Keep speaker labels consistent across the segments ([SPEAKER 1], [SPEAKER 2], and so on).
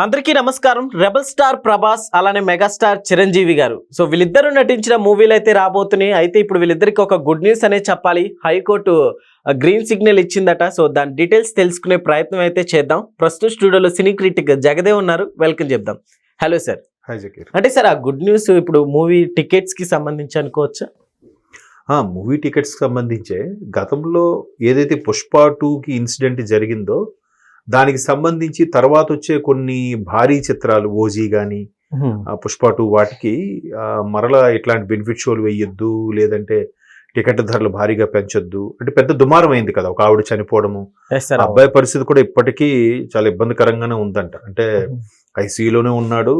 [SPEAKER 1] అందరికీ నమస్కారం. Rebel star Prabhas అలానే మెగాస్టార్ చిరంజీవి గారు వీళ్ళిద్దరూ నటించిన మూవీలు అయితే రాబోతున్నాయి. అయితే ఇప్పుడు వీళ్ళిద్దరికి ఒక గుడ్ న్యూస్ అనే చెప్పాలి. హైకోర్టు గ్రీన్ సిగ్నల్ ఇచ్చిందట. దాని డీటెయిల్స్ తెలుసుకునే ప్రయత్నం అయితే చేద్దాం. ప్రస్తుతం స్టూడియోలో సినీ క్రిటిక్ జగదేవ్ ఉన్నారు. వెల్కమ్ చెప్దాం. Hello sir. అంటే సార్ ఆ గుడ్ న్యూస్ ఇప్పుడు మూవీ టికెట్స్ కి సంబంధించి అనుకోవచ్చా?
[SPEAKER 2] మూవీ టికెట్స్ సంబంధించే గతంలో ఏదైతే పుష్ప 2కి ఇన్సిడెంట్ జరిగిందో దానికి సంబంధించి తర్వాత వచ్చే కొన్ని భారీ చిత్రాలు ఓజీ కానీ పుష్ప 2 వాటికి మరలా ఇట్లాంటి బెనిఫిట్ షోలు వేయొద్దు, లేదంటే టికెట్ ధరలు భారీగా పెంచొద్దు అంటే పెద్ద దుమారం అయింది కదా. ఒక ఆవిడ చనిపోవడము, అబ్బాయి పరిస్థితి కూడా ఇప్పటికీ చాలా ఇబ్బందికరంగానే ఉందంట. అంటే ఐసీయూలోనే ఉన్నాడు,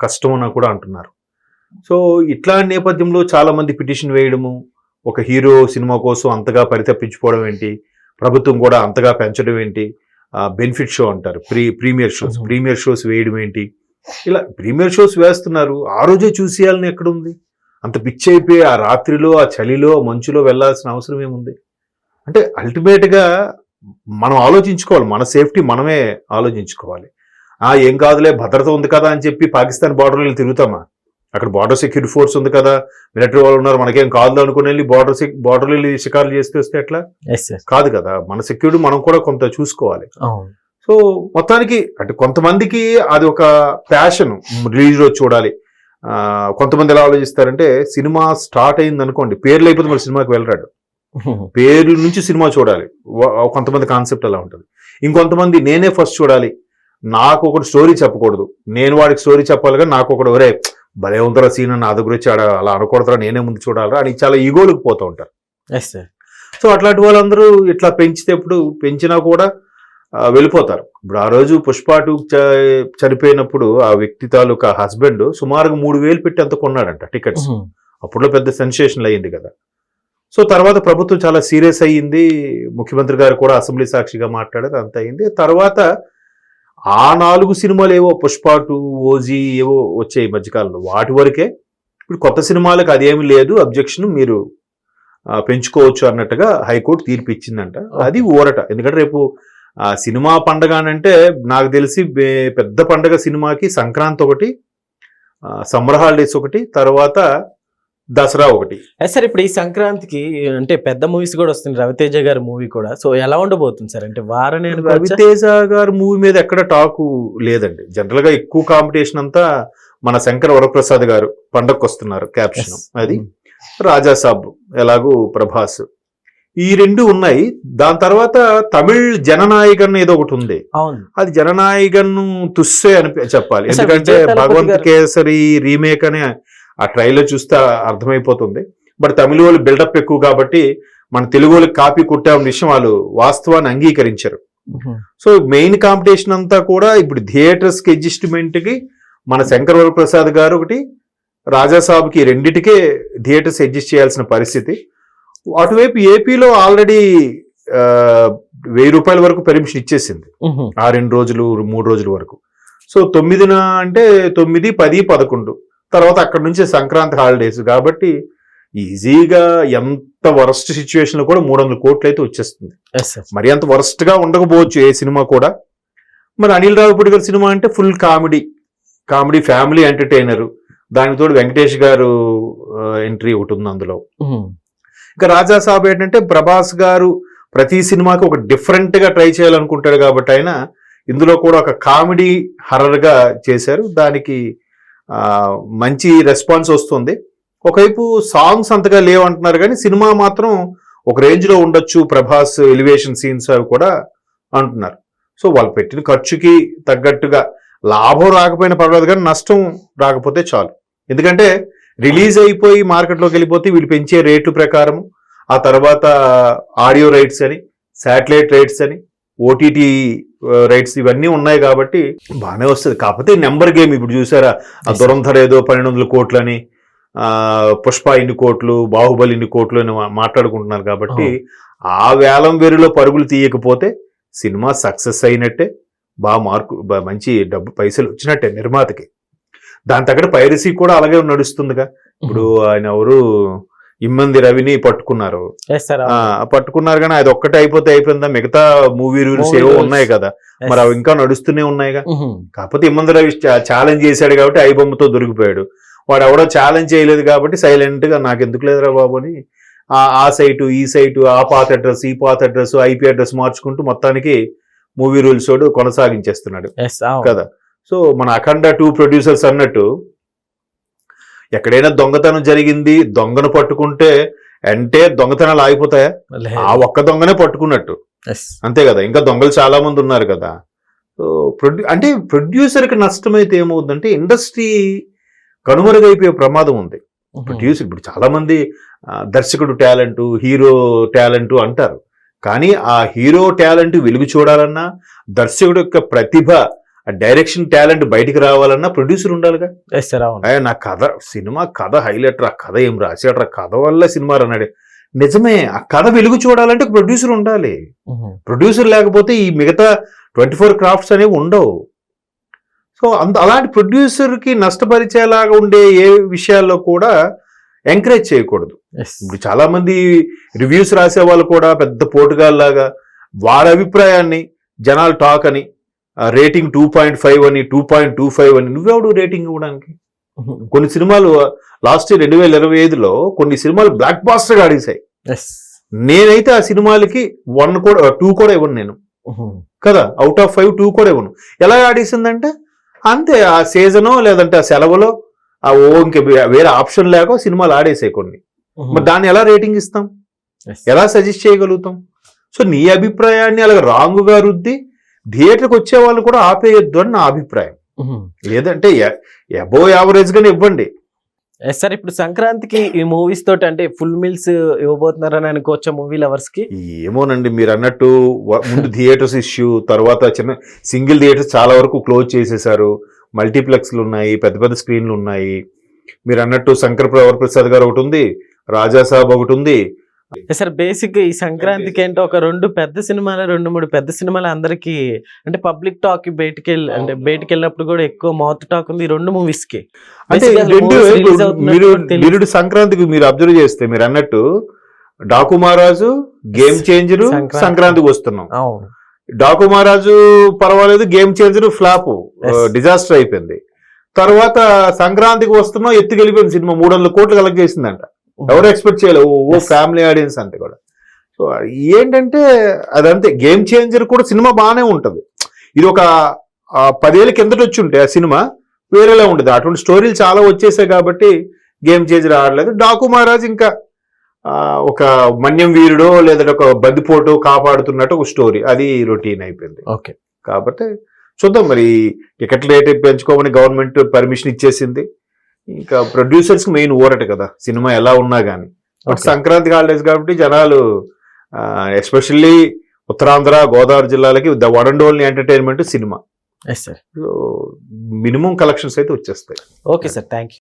[SPEAKER 2] కష్టం అని కూడా అంటున్నారు. సో ఇట్లాంటి నేపథ్యంలో చాలా మంది పిటిషన్ వేయడము, ఒక హీరో సినిమా కోసం అంతగా పరితపించుకోవడం ఏంటి, ప్రభుత్వం కూడా అంతగా పెంచడం ఏంటి, బెనిఫిట్ షో అంటారు, ప్రీమియర్ షోస్ వేయడం ఏంటి, ఇలా ప్రీమియర్ షోస్ వేస్తున్నారు. ఆ రోజే చూసేయాలని ఎక్కడుంది? అంత పిచ్చి అయిపోయి ఆ రాత్రిలో ఆ చలిలో మంచులో వెళ్లాల్సిన అవసరం ఏముంది? అంటే అల్టిమేట్గా మనం ఆలోచించుకోవాలి, మన సేఫ్టీ మనమే ఆలోచించుకోవాలి. ఏం కాదులే భద్రత ఉంది కదా అని చెప్పి పాకిస్తాన్ బార్డర్లో తిరుగుతామా? అక్కడ బార్డర్ సెక్యూరిటీ ఫోర్స్ ఉంది కదా, మిలిటరీ వాళ్ళు ఉన్నారు, మనకేం కాదు అనుకుని వెళ్ళి బార్డర్లో వెళ్ళి షికారులు చేస్తే వస్తే ఎట్లా? కాదు కదా. మన సెక్యూరిటీ మనం కూడా కొంత చూసుకోవాలి. సో మొత్తానికి అంటే కొంతమందికి అది ఒక ప్యాషన్, రిలీజ్ రోజు చూడాలి. కొంతమంది ఎలా ఆలోచిస్తారంటే సినిమా స్టార్ట్ అయింది అనుకోండి, పేర్లు అయిపోతే మరి సినిమాకి వెళ్ళరాడు, పేర్ల నుంచి సినిమా చూడాలి. కొంతమంది కాన్సెప్ట్ అలా ఉంటుంది. ఇంకొంతమంది నేనే ఫస్ట్ చూడాలి, నాకు ఒకటి స్టోరీ చెప్పకూడదు, నేను వాడికి స్టోరీ చెప్పాలి కానీ నాకు ఒకటి ఒరే భలే ఉందరా సీన్ నా దగ్గర వచ్చి అలా అనకూడదురా, నేనే ముందు చూడాలరా అని చాలా ఈగోలకు పోతూ ఉంటారు. సో అట్లాంటి వాళ్ళందరూ ఇట్లా పెంచినా కూడా వెళ్ళిపోతారు. ఇప్పుడు ఆ రోజు పుష్ప 2 చనిపోయినప్పుడు ఆ వ్యక్తి తాలూకా హస్బెండ్ సుమారుగా 3,000 పెట్టి అంత కొన్నాడంట టికెట్స్. అప్పుడులో పెద్ద సెన్సేషన్ అయ్యింది కదా. సో తర్వాత ప్రభుత్వం చాలా సీరియస్ అయ్యింది, ముఖ్యమంత్రి గారు కూడా అసెంబ్లీ సాక్షిగా మాట్లాడారు, అంత అయింది. తర్వాత ఆ 4 సినిమాలు ఏవో పుష్ప 2, ఓజీ ఏవో వచ్చాయి మధ్యకాలంలో, వాటి వరకే. ఇప్పుడు కొత్త సినిమాలకు అదేమి లేదు, అబ్జెక్షన్ మీరు పెంచుకోవచ్చు అన్నట్టుగా హైకోర్టు తీర్పు ఇచ్చిందంట. అది ఊరట. ఎందుకంటే రేపు సినిమా పండగ అంటే నాకు తెలిసి పెద్ద పండగ సినిమాకి సంక్రాంతి ఒకటి, సమ్మర్ హాలిడేస్ ఒకటి, తర్వాత దసరా ఒకటి.
[SPEAKER 1] సార్ ఇప్పుడు ఈ సంక్రాంతికి అంటే పెద్ద మూవీస్ కూడా వస్తుంది, రవితేజ గారి మూవీ కూడా. సో ఎలా ఉండబోతుంది సార్? అంటే వారనే
[SPEAKER 2] రవితేజ గారి మూవీ మీద ఎక్కడ టాకు లేదండి. జనరల్ గా ఎక్కువ కాంపిటీషన్ అంతా మన శంకర్ వరప్రసాద్ గారు పండగకు వస్తున్నారు, క్యాప్షన్ అది. రాజాసాబ్ ఎలాగూ ప్రభాస్, ఈ 2 ఉన్నాయి. దాని తర్వాత తమిళ్ జననాయకన్ ఏదో ఒకటి ఉంది, అది జననాయకన్ తుస్సే అని చెప్పాలి. ఎందుకంటే భగవంత్ కేసరి రీమేక్ అని ఆ ట్రైలర్ చూస్తే అర్థమైపోతుంది. బట్ తమిళ వాళ్ళు బిల్డప్ ఎక్కువ కాబట్టి మన తెలుగు వాళ్ళకి కాపీ కొట్టామన్న విషయం వాళ్ళు వాస్తవాన్ని అంగీకరించారు. సో మెయిన్ కాంపిటీషన్ అంతా కూడా ఇప్పుడు థియేటర్స్ కి అడ్జస్ట్మెంట్ కి మన శంకర్ వరప్రసాద్ గారు ఒకటి, రాజాసాబ్కి రెండిటికే థియేటర్స్ అడ్జస్ట్ చేయాల్సిన పరిస్థితి. అటువైపు ఏపీలో ఆల్రెడీ 1,000 రూపాయల వరకు పర్మిషన్ ఇచ్చేసింది ఆ 2 రోజులు 3 రోజుల వరకు. సో 9న అంటే 9, 10, 11 తర్వాత అక్కడ నుంచి సంక్రాంతి హాలిడేస్ కాబట్టి ఈజీగా ఎంత వరస్ట్ సిచ్యువేషన్ లో కూడా 300 కోట్లు అయితే వచ్చేస్తుంది. మరి అంత వరస్ట్ గా ఉండకపోవచ్చు ఏ సినిమా కూడా. మరి అనిల్ రావిపూడి గారి సినిమా అంటే ఫుల్ కామెడీ ఫ్యామిలీ ఎంటర్టైనర్, దానితో వెంకటేష్ గారు ఎంట్రీ ఒకటి ఉంది అందులో. ఇంకా రాజాసాబ్ ఏంటంటే ప్రభాస్ గారు ప్రతి సినిమాకి ఒక డిఫరెంట్ గా ట్రై చేయాలనుకుంటాడు కాబట్టి ఆయన ఇందులో కూడా ఒక కామెడీ హర్రర్ గా చేశారు. దానికి మంచి రెస్పాన్స్ వస్తుంది. ఒకవైపు సాంగ్స్ అంతగా లేవంటున్నారు కానీ సినిమా మాత్రం ఒక రేంజ్ లో ఉండొచ్చు, ప్రభాస్ ఎలివేషన్ సీన్స్ అవి కూడా అంటున్నారు. సో వాళ్ళు పెట్టిన ఖర్చుకి తగ్గట్టుగా లాభం రాకపోయినా పర్వాలేదు కానీ నష్టం రాకపోతే చాలు. ఎందుకంటే రిలీజ్ అయిపోయి మార్కెట్లోకి వెళ్ళిపోతే వీళ్ళు పెంచే రేట్లు ప్రకారం ఆ తర్వాత ఆడియో రైట్స్ అని, శాటిలైట్ రైట్స్ అని, ఓటీటీ రైట్స్ ఇవన్నీ ఉన్నాయి కాబట్టి బాగానే వస్తుంది. కాకపోతే నెంబర్ గేమ్. ఇప్పుడు చూసారా ఆ దురంధర ఏదో 1,200 కోట్లని, పుష్ప ఇన్ని కోట్లు, బాహుబలి ఇన్ని కోట్లు అని మాట్లాడుకుంటున్నారు కాబట్టి ఆ వేలం వేరులో పరుగులు తీయకపోతే సినిమా సక్సెస్ అయినట్టే, మంచి డబ్బు పైసలు వచ్చినట్టే నిర్మాతకి. దాని తగ్గట్టు పైరసీ కూడా అలాగే నడుస్తుందిగా. ఇప్పుడు ఆయన ఎవరు ఇమ్మంది రవిని పట్టుకున్నారు.
[SPEAKER 1] Yes sir.
[SPEAKER 2] పట్టుకున్నారు కానీ అది ఒక్కటే అయిపోయిందా? మిగతా మూవీ రూల్స్ ఏవో ఉన్నాయి కదా, మరి అవి ఇంకా నడుస్తూనే ఉన్నాయిగా. కాకపోతే ఇమ్మంది రవి ఛాలెంజ్ చేశాడు కాబట్టి ఐబొమ్మతో దొరికిపోయాడు. వాడు ఎవడో ఛాలెంజ్ చేయలేదు కాబట్టి సైలెంట్ గా నాకు ఎందుకు లేదురా బాబు అని ఆ సైటు ఈ సైటు, ఆ పాత అడ్రస్ ఈ పాత అడ్రస్ ఐపీ అడ్రస్ మార్చుకుంటూ మొత్తానికి మూవీ రూల్స్ వాడు కొనసాగించేస్తున్నాడు కదా. సో మన అఖండ 2 ప్రొడ్యూసర్స్ అన్నట్టు ఎక్కడైనా దొంగతనం జరిగింది, దొంగను పట్టుకుంటే అంటే దొంగతనాలు ఆగిపోతాయా? ఆ ఒక్క దొంగనే పట్టుకున్నట్టు అంతే కదా. ఇంకా దొంగలు చాలా మంది ఉన్నారు కదా. సో అంటే ప్రొడ్యూసర్కి నష్టమైతే ఏమవుతుందంటే ఇండస్ట్రీ కనుమరుగైపోయే ప్రమాదం ఉంది. ప్రొడ్యూసర్ ఇప్పుడు చాలా మంది దర్శకుడు టాలెంట్, హీరో టాలెంట్ అంటారు, కానీ ఆ హీరో టాలెంట్ వెలుగు చూడాలన్నా, దర్శకుడు యొక్క ప్రతిభ డైరెక్షన్ టాలెంట్ బయటికి రావాలన్నా ప్రొడ్యూసర్ ఉండాలిగా. నా కథ, సినిమా కథ హైలైటర్, ఆ కథ ఏం రాసేట, కథ వల్ల సినిమా అన్నాడు. నిజమే, ఆ కథ వెలుగు చూడాలంటే ప్రొడ్యూసర్ ఉండాలి. ప్రొడ్యూసర్ లేకపోతే ఈ మిగతా 24 క్రాఫ్ట్స్ అనేవి ఉండవు. సో అలాంటి ప్రొడ్యూసర్కి నష్టపరిచేలాగా ఉండే ఏ విషయాల్లో కూడా ఎంకరేజ్ చేయకూడదు. ఇప్పుడు చాలా మంది రివ్యూస్ రాసే వాళ్ళు కూడా పెద్ద పోటుగాల్లాగా వారి అభిప్రాయాన్ని జనాలు టాక్ అని రేటింగ్ 2.5 అని 2.25 అని, నువ్వెవడు రేటింగ్ ఇవ్వడానికి? కొన్ని సినిమాలు లాస్ట్ 2025లో కొన్ని సినిమాలు బ్లాక్ బాస్టర్ గా ఆడేశాయి. నేనైతే ఆ సినిమాలకి 1 కూడా 2 కూడా ఇవ్వను నేను కదా. అవుట్ ఆఫ్ 5 2 కూడా ఇవ్వను. ఎలా ఆడేసిందంటే అంతే, ఆ సీజనో లేదంటే ఆ సెలవులో ఇంక వేరే ఆప్షన్ లేక సినిమాలు ఆడేసాయి కొన్ని. మరి దాన్ని ఎలా రేటింగ్ ఇస్తాం, ఎలా సజెస్ట్ చేయగలుగుతాం? సో నీ అభిప్రాయాన్ని అలాగ రాంగుగా రుద్ది థియేటర్కి వచ్చే వాళ్ళు కూడా ఆపేయొద్దు అని నా అభిప్రాయం. లేదంటే అబోవ్ యావరేజ్ గానే ఇవ్వండి.
[SPEAKER 1] సార్ ఇప్పుడు సంక్రాంతికి ఈ మూవీస్ తోటి అంటే ఫుల్ మీల్స్ ఇవ్వబోతున్నారని అనుకోవచ్చా మూవీ లవర్స్ కి?
[SPEAKER 2] ఏమోనండి, మీరు అన్నట్టు ముందు థియేటర్స్ ఇష్యూ, తర్వాత చిన్న సింగిల్ థియేటర్స్ చాలా వరకు క్లోజ్ చేసేసారు. మల్టీప్లెక్స్లు ఉన్నాయి, పెద్ద పెద్ద స్క్రీన్లు ఉన్నాయి. మీరు అన్నట్టు శంకర్ ప్రసాద్ గారు ఒకటి ఉంది, రాజాసాబ్ ఒకటి ఉంది.
[SPEAKER 1] సార్ బేసిక్ ఈ సంక్రాంతికి ఏంటో ఒక 2 పెద్ద సినిమాలు 2-3 పెద్ద సినిమాలు అందరికి అంటే పబ్లిక్ టాక్ బయటికి వెళ్ళినప్పుడు కూడా ఎక్కువ మౌత్ టాక్ ఉంది 2 మూవీస్ కి.
[SPEAKER 2] అంటే మీరు సంక్రాంతికి మీరు అబ్జర్వ్ చేస్తే మీరు అన్నట్టు డాకు మహారాజు, గేమ్ చేంజర్ సంక్రాంతికి వస్తున్నాం. డాకు మహారాజు పర్వాలేదు, గేమ్ చేంజర్ ఫ్లాప్ డిజాస్టర్ అయిపోయింది. తర్వాత సంక్రాంతికి వస్తున్నాం, ఎత్తుకెళ్ళిపోయింది సినిమా, 300 కోట్లు కలెక్ట్ చేసిందంట. ఎవరు ఎక్స్పెక్ట్ చేయలేదు, ఫ్యామిలీ ఆడియన్స్ అంతే కూడా. సో ఏంటంటే అదంతే. గేమ్ చేంజర్ కూడా సినిమా బాగానే ఉంటది. ఇది ఒక 10 ఏళ్ళ కిందట వచ్చి ఉంటే ఆ సినిమా వేరేలా ఉండేది. అటువంటి స్టోరీలు చాలా వచ్చేసాయి కాబట్టి గేమ్ చేంజర్ ఆడలేదు. డాకు మహారాజ్ ఇంకా ఒక మన్యం వీరుడో లేదంటే ఒక బందిపోటు కాపాడుతున్నట్టు ఒక స్టోరీ, అది రొటీన్ అయిపోయింది.
[SPEAKER 1] ఓకే,
[SPEAKER 2] కాబట్టి చూద్దాం. మరి టికెట్ రేట్ పెంచుకోమని గవర్నమెంట్ పర్మిషన్ ఇచ్చేసింది. ఇంకా ప్రొడ్యూసర్స్ కి మెయిన్ ఊరట కదా సినిమా ఎలా ఉన్నా కానీ. బట్ సంక్రాంతి హాలిడేస్ కాబట్టి జనాలు ఎస్పెషల్లీ ఉత్తరాంధ్ర, గోదావరి జిల్లాలకి the one and only entertainment సినిమా.
[SPEAKER 1] మినిమం
[SPEAKER 2] కలెక్షన్స్ అయితే వచ్చేస్తాయి.
[SPEAKER 1] Okay sir, thank you.